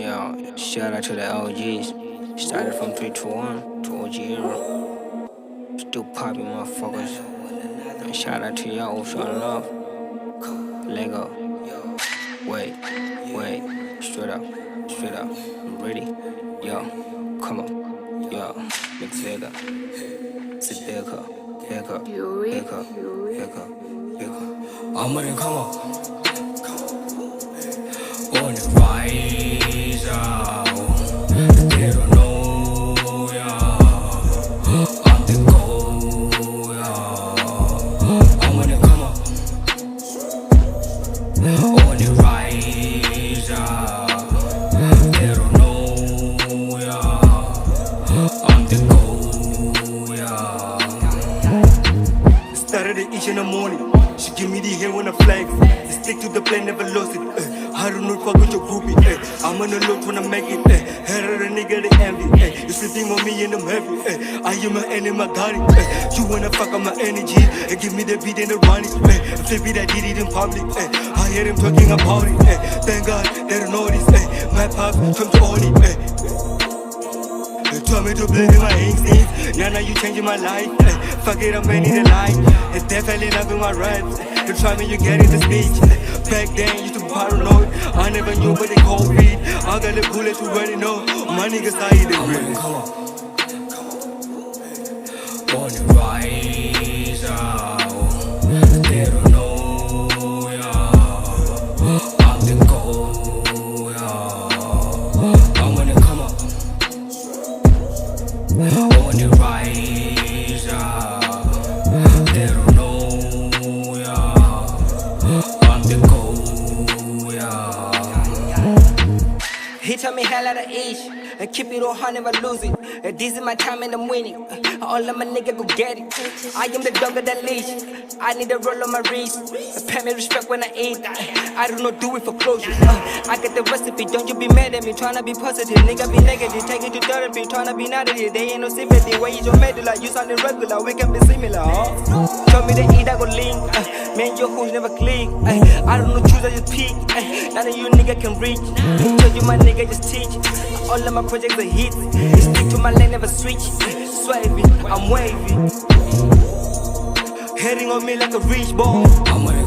Yo, shout out to the OGs. Started from 321 to OG era. Still popping motherfuckers. And shout out to y'all, showing love. Lego. Wait, straight up. I'm ready. Yo, come on. Yo, mix Vega. Sit back up. I'm gonna come on. On the rise out. They don't know, yeah. I'm the goal, yeah. I'm gonna come up. On the rise out. They don't know, yeah. I'm the goal, yeah. Started at each in the morning. She give me the hand when I flag. Stick to the plan, never lost it. I don't know, fuck with your groupie. I'm on the look when I make it. Head of the nigga, they envy. You sleeping on me and I'm heavy. I am my enemy, I got it. You wanna fuck on my energy. Give me the beat and the run it. Flip it, I did it in public. I hear them talking about it. Thank God they don't know this. My pops come to own it. You told me to believe in my instincts. Now you changing my life. Fuck it, I'm ready to lie. Definitely love in my raps. You try me, you get in the speech. Back then, you used to be paranoid. I never knew what they call weed. I got the bullets, you already know. My niggas are in the real. Come on. On the rise out. They don't know, yeah. I'm the goal, yeah. I'm gonna come up. On the rise out. They don't know, yeah. I'm the goal, yeah. He taught me hell out of each. And keep it all hard, never lose it. This is my time and I'm winning. All of my nigga go get it. I am the dog of that leash. I need a roll on my wrist. Pay me respect when I eat. I do not do it for closure. I get the recipe, don't you be mad at me. Tryna be positive, nigga be negative. Take it to therapy, tryna be not it. They ain't no sympathy. Why you your medulla? You sounding regular, we can be similar. Tell me to eat, I go link. Man, your hoes never click. I don't know, choose, I just pick. None of you nigga can reach. Told you my nigga just teach. All of my projects are hits. Stick to my lane, never switch. Swerving, I'm wavy. Heading on me like a reach ball. I'm gonna